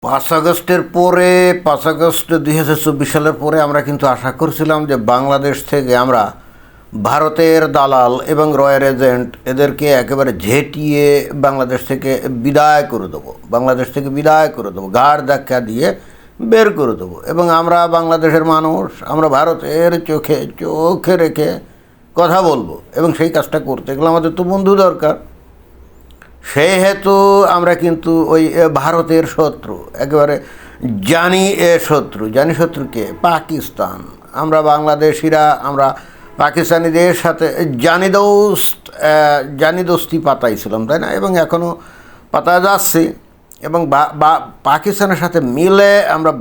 5 আগস্টের পরে 5 আগস্ট 2024 সালের পরে আমরা কিন্তু আশা করছিলাম যে বাংলাদেশ থেকে আমরা ভারতের দালাল এবং রয়ের এজেন্ট এদেরকে একেবারে ঝেঁটিয়ে বাংলাদেশ থেকে বিদায় করে দেবো, ঘাড় ধাক্কা দিয়ে বের করে দেবো এবং আমরা বাংলাদেশের মানুষ, আমরা ভারতের চোখে রেখে কথা বলবো এবং সেই কাজটা করতে গেলে আমাদের তো বন্ধু দরকার। সেহেতু আমরা কিন্তু ওই ভারতের শত্রু একেবারে জানি শত্রুকে পাকিস্তান। আমরা বাংলাদেশিরা আমরা পাকিস্তানিদের সাথে জানি দোস্তি পাতাইছিলাম, তাই না? এবং এখনও পাতা যাচ্ছে এবং পাকিস্তানের সাথে মিলে আমরা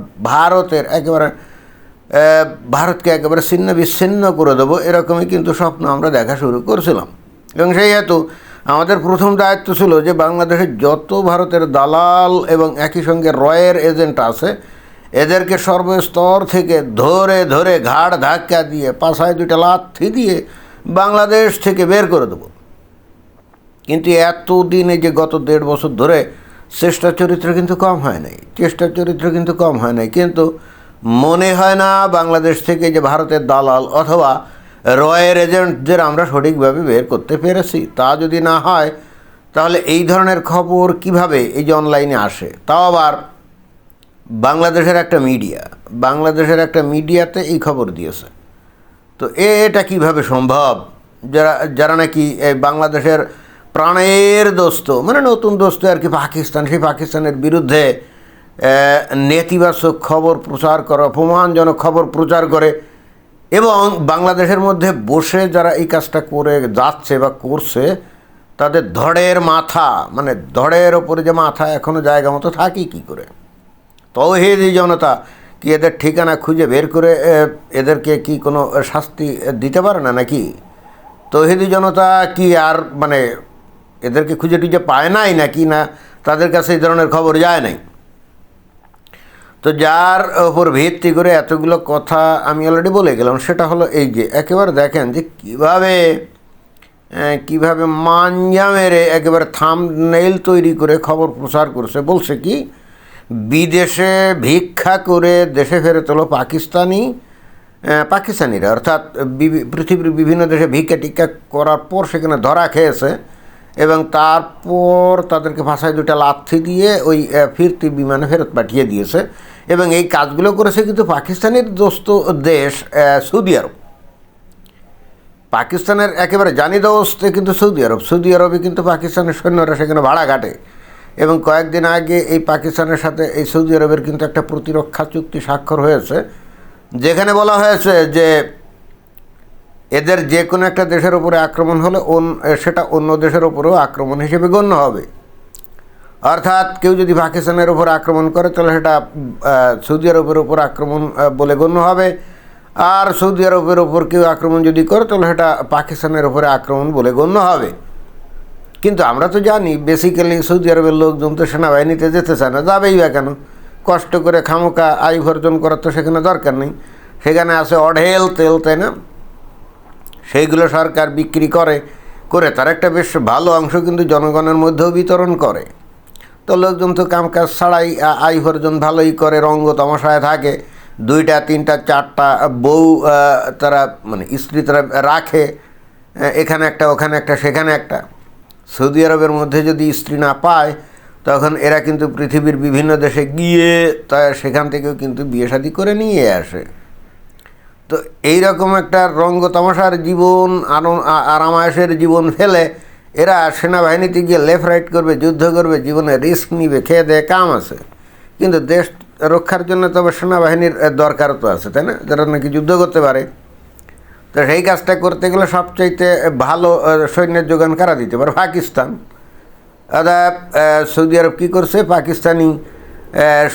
ভারতকে একেবারে ছিন্ন বিচ্ছিন্ন করে দেবো, এরকমই কিন্তু স্বপ্ন আমরা দেখা শুরু করছিলাম। এবং সেই হেতু আমাদের প্রথম দায়িত্ব ছিল যে বাংলাদেশের যত ভারতের দালাল এবং একই সঙ্গে রয়ের এজেন্ট আছে এদেরকে সর্বস্তর থেকে ধরে ধরে ঘাড় ধাক্কা দিয়ে পাছায় 2টা লাথি দিয়ে বাংলাদেশ থেকে বের করে দেবো। কিন্তু এতদিনে যে গত 1.5 বছর ধরে চেষ্টার চরিত্র কিন্তু কম হয় নাই, কিন্তু মনে হয় না বাংলাদেশ থেকে যে ভারতের দালাল অথবা রয়ের এজেন্টদের আমরা সঠিকভাবে বের করতে পেরেছি। তা যদি না হয় তাহলে এই ধরনের খবর কিভাবে এই যে অনলাইনে আসে, তাও আবার বাংলাদেশের একটা মিডিয়াতে এই খবর দিয়েছে। তো এটা কিভাবে সম্ভব? যারা নাকি এই বাংলাদেশের প্রাণের দোস্ত, মানে নতুন দোস্ত আর কি পাকিস্তান, সেই পাকিস্তানের বিরুদ্ধে নেতিবাচক খবর প্রচার করে, অপমানজনক খবর প্রচার করে এবং বাংলাদেশের মধ্যে বসে যারা এই কাজটা করে যাচ্ছে বা করছে তাদের ধড়ের ওপরে যে মাথা এখনও জায়গা মতো থাকি কী করে? তৌহিদি জনতা কি এদের ঠিকানা খুঁজে বের করে এদেরকে কি কোনো শাস্তি দিতে পারে না নাকি? তৌহিদি জনতা কি আর এদেরকে খুঁজে টুজে পায় নাই নাকি, না তাদের কাছে এই ধরনের খবর যায় নাই? তো যার ওপর ভিত্তি করে এতগুলো কথা আমি অলরেডি বলে গেলাম, সেটা হলো এই যে একেবারে দেখেন যে কীভাবে মাঞ্জা মেরে একেবারে থাম্বনেইল তৈরি করে খবর প্রচার করছে। বলছে কি, বিদেশে ভিক্ষা করে দেশে ফেরত তোলো পাকিস্তানিরা, অর্থাৎ পৃথিবীর বিভিন্ন দেশে ভিক্ষা টিক্ষা করার পর সেখানে ধরা খেয়েছে এবং তারপর তাদেরকে ভাষায় 2টা লাথি দিয়ে ওই ফিরতি বিমানে ফেরত পাঠিয়ে দিয়েছে। এবং এই কাজগুলো করেছে কিন্তু পাকিস্তানের দোস্ত দেশ সৌদি আরব। পাকিস্তানের একেবারে জানি দোস্ত কিন্তু সৌদি আরবে কিন্তু পাকিস্তানের সৈন্যরা সেখানে ভাড়া ঘাটে এবং কয়েকদিন আগে এই পাকিস্তানের সাথে এই সৌদি আরবের কিন্তু একটা প্রতিরক্ষা চুক্তি স্বাক্ষর হয়েছে, যেখানে বলা হয়েছে যে এদের যে কোনো একটা দেশের ওপরে আক্রমণ হলে সেটা অন্য দেশের ওপরেও আক্রমণ হিসেবে গণ্য হবে। অর্থাৎ কেউ যদি পাকিস্তানের ওপর আক্রমণ করে তাহলে সেটা সৌদি আরবের ওপর আক্রমণ বলে গণ্য হবে, আর সৌদি আরবের ওপর কেউ আক্রমণ যদি করে তাহলে সেটা পাকিস্তানের ওপরে আক্রমণ বলে গণ্য হবে। কিন্তু আমরা তো জানি বেসিক্যালি সৌদি আরবের লোকজন তো সেনাবাহিনীতে যেতে চায় না, যাবেই বা কেন? কষ্ট করে খামোকা আয় উপার্জন করার তো সেখানে দরকার নেই। সেখানে আছে অঢেল তেল, তাই না? সেইগুলো সরকার বিক্রি করে তার একটা বেশ ভালো অংশ কিন্তু জনগণের মধ্যেও বিতরণ করে। তো লোকজন তো কামকাজ ছাড়াই আয় উপার্জন ভালোই করে, রঙ্গ তামাশায় থাকে, 2টা 3টা 4টা বউ তারা স্ত্রী তারা রাখে, এখানে একটা ওখানে একটা সেখানে একটা। সৌদি আরবের মধ্যে যদি স্ত্রী না পায় তখন এরা কিন্তু পৃথিবীর বিভিন্ন দেশে গিয়ে সেখান থেকেও কিন্তু বিয়ে শাদী করে নিয়ে আসে। তো এইরকম একটা রঙ্গ তামাশার জীবন, আরামায়েশের জীবন ফেলে এরা সেনাবাহিনীতে গিয়ে লেফট রাইট করবে, যুদ্ধ করবে, জীবনে রিস্ক নিবে, খেয়ে দেয়ে কাম আছে। কিন্তু দেশ রক্ষার জন্য তবে সেনাবাহিনীর দরকার তো আছে, তাই না? যারা নাকি যুদ্ধ করতে পারে। তো সেই কাজটা করতে গেলে সবচাইতে ভালো সৈন্যের যোগান কারা দিতে পারে? পাকিস্তান। অর্থাৎ সৌদি আরব কী করছে, পাকিস্তানি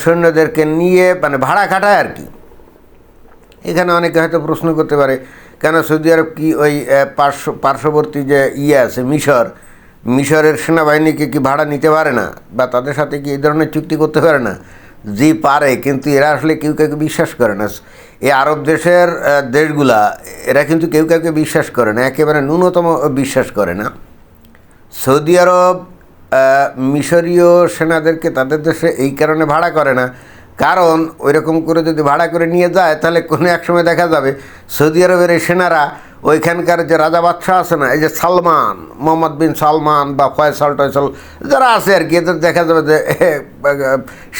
সৈন্যদেরকে নিয়ে ভাড়া খাটায় আর কি। এখানে অনেকে হয়তো প্রশ্ন করতে পারে, কেন সৌদি আরব কি ওই পার্শ্ববর্তী যে আছে মিশরের সেনাবাহিনীকে কি ভাড়া নিতে পারে না, বা তাদের সাথে কি এই ধরনের চুক্তি করতে পারে না? জি পারে, কিন্তু এরা আসলে কেউ কাউকে বিশ্বাস করে না। এই আরব দেশের দেশগুলা এরা কিন্তু কেউ কাউকে বিশ্বাস করে না, একেবারে ন্যূনতম বিশ্বাস করে না। সৌদি আরব মিশরীয় সেনাদেরকে তাদের দেশে এই কারণে ভাড়া করে না, কারণ ওইরকম করে যদি ভাড়া করে নিয়ে যায় তাহলে কোনো এক সময় দেখা যাবে সৌদি আরবের এই সেনারা ওইখানকার যে রাজা বাদশাহ আছে না, এই যে সালমান, মোহাম্মদ বিন সালমান বা ফয়সাল টয়সাল যারা আছে আর কি, এদের দেখা যাবে যে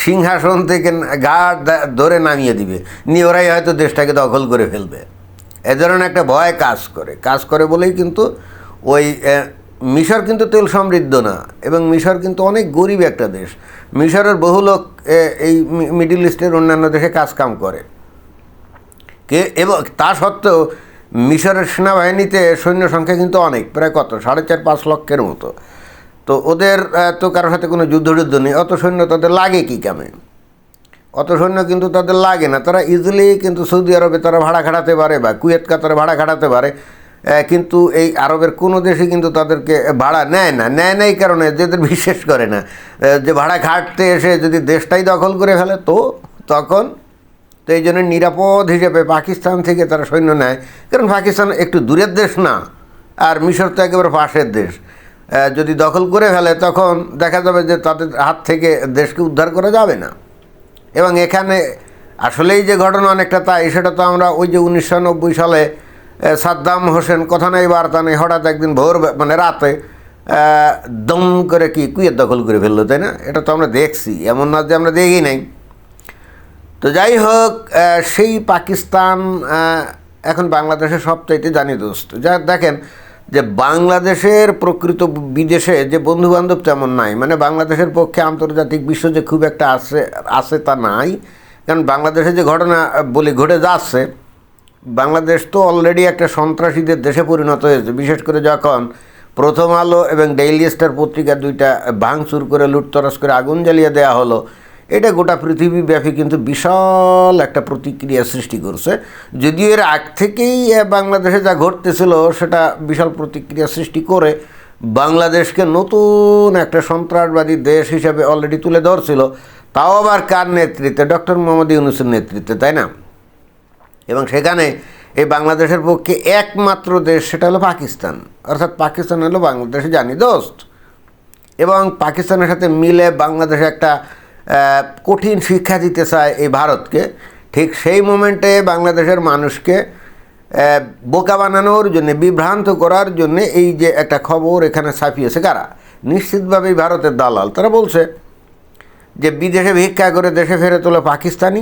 সিংহাসন থেকে ঘাট ধরে নামিয়ে দিবে, নিয়ে ওরাই হয়তো দেশটাকে দখল করে ফেলবে। এ ধরনের একটা ভয় কাজ করে বলেই কিন্তু ওই মিশর কিন্তু তেল সমৃদ্ধ না, এবং মিশর কিন্তু অনেক গরিব একটা দেশ। মিশরের বহু লোক এই মিডল ইস্টের অন্যান্য দেশে কাজকাম করে এবং তা সত্ত্বেও মিশরের সেনাবাহিনীতে সৈন্য সংখ্যা কিন্তু অনেক, প্রায় কত 4.5-5 লক্ষের মতো। তো ওদের তো কারোর সাথে কোনো যুদ্ধ নেই, অত সৈন্য তাদের লাগে কী কামে? অত সৈন্য কিন্তু তাদের লাগে না, তারা ইজিলি কিন্তু সৌদি আরবে তারা ভাড়া খাটাতে পারে বা কুয়েত কাতারে ভাড়া খাটাতে পারে, কিন্তু এই আরবের কোনো দেশে কিন্তু তাদেরকে ভাড়া নেয় না। এই কারণে যাদের বিশ্বাস করে না যে ভাড়া খাটতে এসে যদি দেশটাই দখল করে ফেলে তো তখন তো এই জন্য নিরাপদ হিসেবে পাকিস্তান থেকে তারা সৈন্য নেয়, কারণ পাকিস্তান একটু দূরের দেশ না, আর মিশর তো একেবারে পাশের দেশ। যদি দখল করে ফেলে তখন দেখা যাবে যে তাদের হাত থেকে দেশকে উদ্ধার করা যাবে না। এবং এখানে আসলেই যে ঘটনা অনেকটা তাই, সেটা তো আমরা ওই যে 1990 সালে সাদ্দাম হোসেন কথা নেই বার্তা নেই হঠাৎ একদিন ভোর মানে রাতে দম করে কি কুয়েত দখল করে ফেললো, তাই না? এটা তো আমরা দেখছি, এমন না যে আমরা দেখি নাই। তো যাই হোক, সেই পাকিস্তান এখন বাংলাদেশের সবচাইতে জানি দোস্ত। যা দেখেন যে বাংলাদেশের প্রকৃত বিদেশে যে বন্ধুবান্ধব তেমন নাই, মানে বাংলাদেশের পক্ষে আন্তর্জাতিক বিশ্ব যে খুব একটা আছে তা নাই, কারণ বাংলাদেশে যে ঘটনা বলে ঘটে যাচ্ছে, বাংলাদেশ তো অলরেডি একটা সন্ত্রাসীদের দেশে পরিণত হয়েছে। বিশেষ করে যখন প্রথম আলো এবং ডেইলি স্টার পত্রিকা দুইটা ভাঙচুর করে লুটতরাজ করে আগুন জ্বালিয়ে দেওয়া হলো, এটা গোটা পৃথিবীব্যাপী কিন্তু বিশাল একটা প্রতিক্রিয়া সৃষ্টি করছে। যদিও এর আগ থেকেই বাংলাদেশে যা ঘটতেছিল সেটা বিশাল প্রতিক্রিয়া সৃষ্টি করে বাংলাদেশকে নতুন একটা সন্ত্রাসবাদী দেশ হিসেবে অলরেডি তুলে ধরছিল, তাও আবার কার নেতৃত্বে? ডক্টর মোহাম্মদ ইউনূসের নেতৃত্বে, তাই না? এবং সেখানে এই বাংলাদেশের পক্ষে একমাত্র দেশ সেটা হলো পাকিস্তান, অর্থাৎ পাকিস্তান হলো বাংলাদেশে জানি দোস্ত। এবং পাকিস্তানের সাথে মিলে বাংলাদেশে একটা কঠিন শিক্ষা দিতে চায় এই ভারতকে। ঠিক সেই মোমেন্টে বাংলাদেশের মানুষকে বোকা বানানোর জন্য, বিভ্রান্ত করার জন্য এই যে একটা খবর এখানে ছাপিয়েছে কারা? নিশ্চিতভাবেই ভারতের দালাল। তারা বলছে যে বিদেশে ভিক্ষা করে দেশে ফেরে তোলে পাকিস্তানি,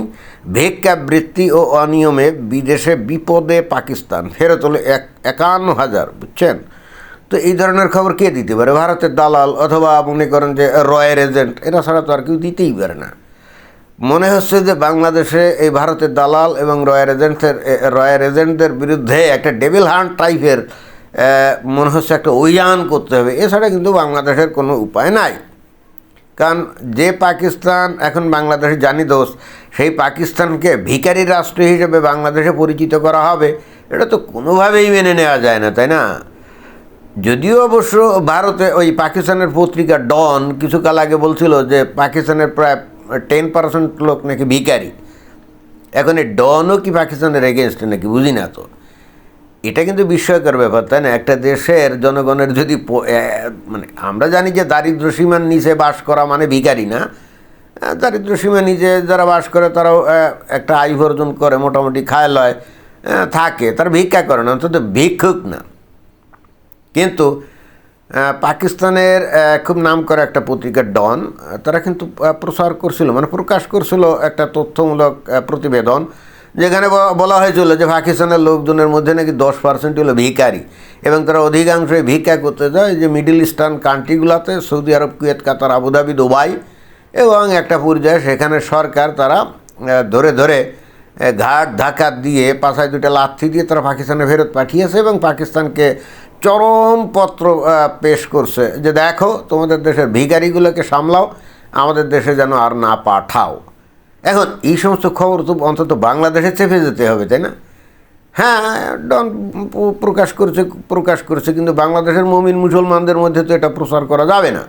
ভিক্ষাবৃত্তি ও অনিয়মে বিদেশে বিপদে পাকিস্তান, ফেরে তোলে 51,000, বুঝছেন? তো এই ধরনের খবর কে দিতে পারে? ভারতের দালাল, অথবা মনে করেন যে রয়ের এজেন্ট, এরা ছাড়া তো আর কেউ দিতেই পারে না। মনে হচ্ছে যে বাংলাদেশে এই ভারতের দালাল এবং রয়ের এজেন্টদের বিরুদ্ধে একটা ডেভিল হান্ট টাইপের মনে হচ্ছে একটা অভিযান করতে হবে, এছাড়া কিন্তু বাংলাদেশের কোনো উপায় নাই। কারণ যে পাকিস্তান এখন বাংলাদেশে জানি দোষ, সেই পাকিস্তানকে ভিখারি রাষ্ট্র হিসেবে বাংলাদেশে পরিচিত করা হবে, এটা তো কোনোভাবেই মেনে নেওয়া যায় না, তাই না? যদিও অবশ্য ভারতে ওই পাকিস্তানের পত্রিকা ডন কিছুকাল আগে বলছিল যে পাকিস্তানের প্রায় 10% লোক নাকি ভিখারি। এখন এই ডনও কি পাকিস্তানের এগেনস্টে নাকি বুঝি না তো। এটা কিন্তু বিস্ময়কর ব্যাপার, তাই না? একটা দেশের জনগণের যদি মানে আমরা জানি যে দারিদ্র্যসীমার নিচে বাস করা মানে ভিখারি না, দারিদ্র্যসীমার নিচে যারা বাস করে তারাও একটা আয় উপার্জন করে, মোটামুটি খায় লয় থাকে, তারা ভিক্ষা করে না, অন্তত ভিক্ষুক না। কিন্তু পাকিস্তানের খুব নাম করা একটা পত্রিকা ডন, তারা কিন্তু প্রচার করছিল, মানে প্রকাশ করছিল একটা তথ্যমূলক প্রতিবেদন, যেখানে বলা হয়েছিল যে পাকিস্তানের লোকজনের মধ্যে নাকি 10% হলো ভিখারি, এবং তারা অধিকাংশই ভিক্ষা করতে যায় যে মিডল ইস্টার্ন কান্ট্রিগুলোতে, সৌদি আরব, কুয়েত, কাতার, আবুধাবি, দুবাই, এবং একটা পর্যায়ে সেখানে সরকার তারা ধরে ধরে ঘাট ধাক্কা দিয়ে পাছায় দুটা লাথি দিয়ে তারা পাকিস্তানে ফেরত পাঠিয়েছে, এবং পাকিস্তানকে চরম পত্র পেশ করছে যে দেখো তোমাদের দেশের ভিখারিগুলোকে সামলাও, আমাদের দেশে যেন আর না পাঠাও। এখন এই সমস্ত খবর তো অন্তত বাংলাদেশে চেপে যেতে হবে, তাই না? হ্যাঁ, ডন প্রকাশ করছে, কিন্তু বাংলাদেশের মুমিন মুসলমানদের মধ্যে তো এটা প্রচার করা যাবে না।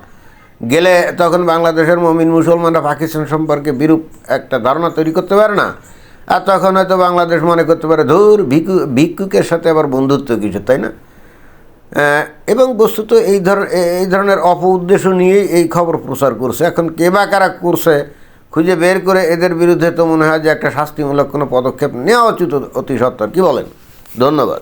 গেলে তখন বাংলাদেশের মুমিন মুসলমানরা পাকিস্তান সম্পর্কে বিরূপ একটা ধারণা তৈরি করতে পারে না, আর তখন হয়তো বাংলাদেশ মনে করতে পারে ধুর ভিক্ষুকের সাথে আবার বন্ধুত্ব কিছু, তাই না? এবং বস্তুত এই ধরনের উদ্দেশ্য নিয়েই এই খবর প্রচার করছে। এখন কে বা কারা করছে খুঁজে বের করে এদের বিরুদ্ধে তো মনে হয় যে একটা শাস্তিমূলক কোনো পদক্ষেপ নেওয়া উচিত অতি সত্বর। কী বলেন? ধন্যবাদ।